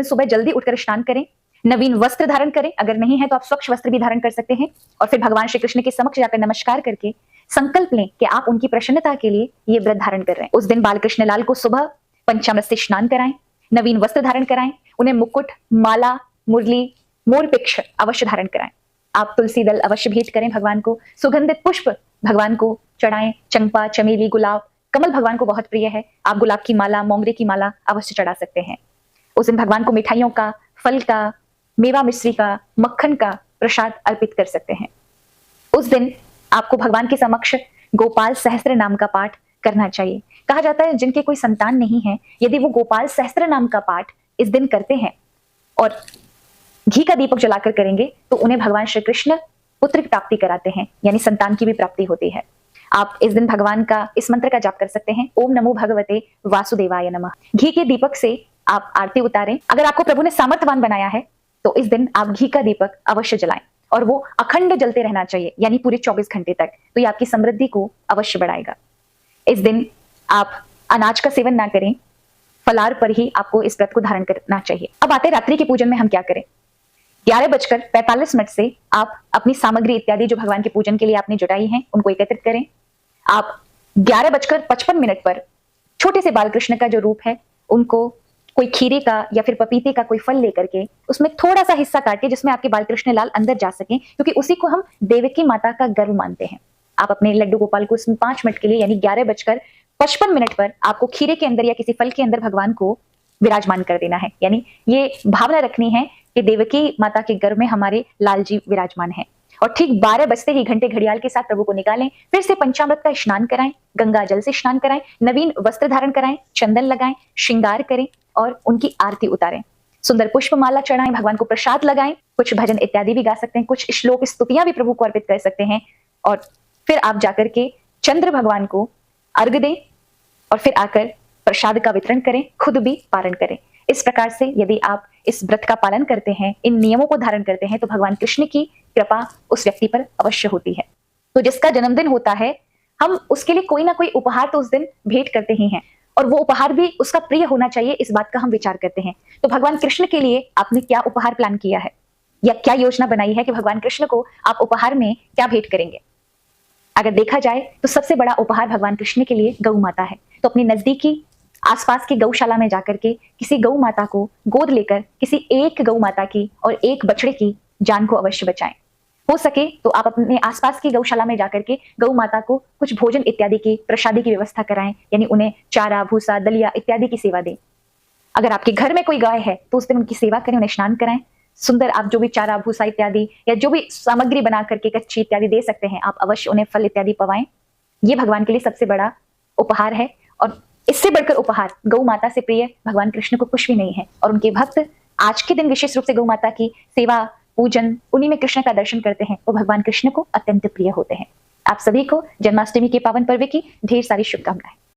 दिन सुबह जल्दी उठकर स्नान करें, नवीन वस्त्र धारण करें, अगर नहीं है तो आप स्वच्छ वस्त्र भी धारण कर सकते हैं, और फिर भगवान श्री कृष्ण के समक्ष जाकर नमस्कार करके संकल्प लें कि आप उनकी प्रसन्नता के लिए ये व्रत धारण कर रहे हैं। उस दिन बाल कृष्ण लाल को सुबह पंचामृत से स्नान कराएं, नवीन वस्त्र धारण कराएं, उन्हें मुकुट, माला, मुरली, मोरपिक्ष अवश्य धारण कराएं। आप तुलसी दल अवश्य भेंट करें भगवान को, सुगंधित पुष्प भगवान को चढ़ाएं, चंपा, चमेली, गुलाब, कमल भगवान को बहुत प्रिय है, आप गुलाब की माला, मोंगरे की माला अवश्य चढ़ा सकते हैं। उस दिन भगवान को मिठाइयों का, फल का, मेवा मिश्री का, मक्खन का प्रसाद अर्पित कर सकते हैं। उस दिन आपको भगवान के समक्ष गोपाल सहस्त्र नाम का पाठ करना चाहिए। कहा जाता है जिनके कोई संतान नहीं है, यदि वो गोपाल सहस्त्र नाम का पाठ इस दिन करते हैं और घी का दीपक जलाकर करेंगे तो उन्हें भगवान श्री कृष्ण पुत्र की प्राप्ति कराते हैं, यानी संतान की भी प्राप्ति होती है। आप इस दिन भगवान का इस मंत्र का जाप कर सकते हैं, ओम नमो भगवते वासुदेवाय नमः। घी के दीपक से आप आरती उतारें। अगर आपको प्रभु ने सामर्थ्यवान बनाया है तो इस दिन आप घी का दीपक अवश्य जलाएं और वो अखंड जलते रहना चाहिए, यानी पूरे 24 घंटे तक, तो ये आपकी समृद्धि को अवश्य बढ़ाएगा। इस दिन आप अनाज का सेवन ना करें, फलाहार पर ही आपको इस व्रत को धारण करना चाहिए। अब आते रात्रि के पूजन में हम क्या करें। 11:45 से आप अपनी सामग्री इत्यादि जो भगवान के पूजन के लिए आपने जुटाई है उनको एकत्रित करें। आप 11:55 पर छोटे से बालकृष्ण का जो रूप है उनको कोई खीरे का या फिर पपीते का कोई फल लेकर के उसमें थोड़ा सा हिस्सा काटिए जिसमें आपके बालकृष्ण लाल अंदर जा सकें, क्योंकि उसी को हम देवकी माता का गर्व मानते हैं। आप अपने लड्डू गोपाल को इसमें 5 मिनट के लिए, यानी 11:55 पर आपको खीरे के अंदर या किसी फल के अंदर भगवान को विराजमान कर देना है, यानी ये भावना रखनी है कि देवकी माता के गर्भ में हमारे लाल जी विराजमान है। और ठीक 12 बजते ही घंटे घड़ियाल के साथ प्रभु को निकालें, फिर से पंचामृत का स्नान कराएं, गंगा जल से स्नान कराएं, नवीन वस्त्र धारण कराएं, चंदन लगाएं, श्रृंगार करें और उनकी आरती उतारें, सुंदर पुष्प माला चढ़ाएं, भगवान को प्रसाद लगाएं, कुछ भजन इत्यादि भी गा सकते हैं, कुछ श्लोक स्तुतियां भी प्रभु को अर्पित कर सकते हैं, और फिर आप जाकर के चंद्र भगवान को अर्घ दें और फिर आकर प्रसाद का वितरण करें, खुद भी पारण करें। इस प्रकार से यदि आप इस व्रत का पालन करते हैं, इन नियमों को धारण करते हैं, तो भगवान कृष्ण की कृपा उस व्यक्ति पर अवश्य होती है। तो जिसका जन्मदिन होता है हम उसके लिए कोई ना कोई उपहार तो उस दिन भेंट करते ही हैं, और वो उपहार भी उसका प्रिय होना चाहिए, इस बात का हम विचार करते हैं। तो भगवान कृष्ण के लिए आपने क्या उपहार प्लान किया है या क्या योजना बनाई है कि भगवान कृष्ण को आप उपहार में क्या भेंट करेंगे। अगर देखा जाए तो सबसे बड़ा उपहार भगवान कृष्ण के लिए गौ माता है। तो अपनी नजदीकी आसपास की गौशाला में जाकर के किसी गौ माता को गोद लेकर किसी एक गौ माता की और एक बछड़े की जान को अवश्य बचाएं। हो सके तो आप अपने आसपास की गौशाला में जाकर के गौ माता को कुछ भोजन इत्यादि की, प्रसादी की व्यवस्था कराएं, यानी उन्हें चारा, भूसा, दलिया इत्यादि की सेवा दें। अगर आपके घर में कोई गाय है तो उस दिन उनकी सेवा करें, उन्हें स्नान कराएं। सुंदर आप जो भी चारा, भूसा इत्यादि या जो भी सामग्री बना करके कच्ची इत्यादि दे सकते हैं, आप अवश्य उन्हें फल इत्यादि पवाएं। ये भगवान के लिए सबसे बड़ा उपहार है, और इससे बढ़कर उपहार गौ माता से प्रिय भगवान कृष्ण को कुछ भी नहीं है। और उनके भक्त आज के दिन विशेष रूप से गौ माता की सेवा, पूजन, उन्हीं में कृष्ण का दर्शन करते हैं, वो भगवान कृष्ण को अत्यंत प्रिय होते हैं। आप सभी को जन्माष्टमी के पावन पर्व की ढेर सारी शुभकामनाएं।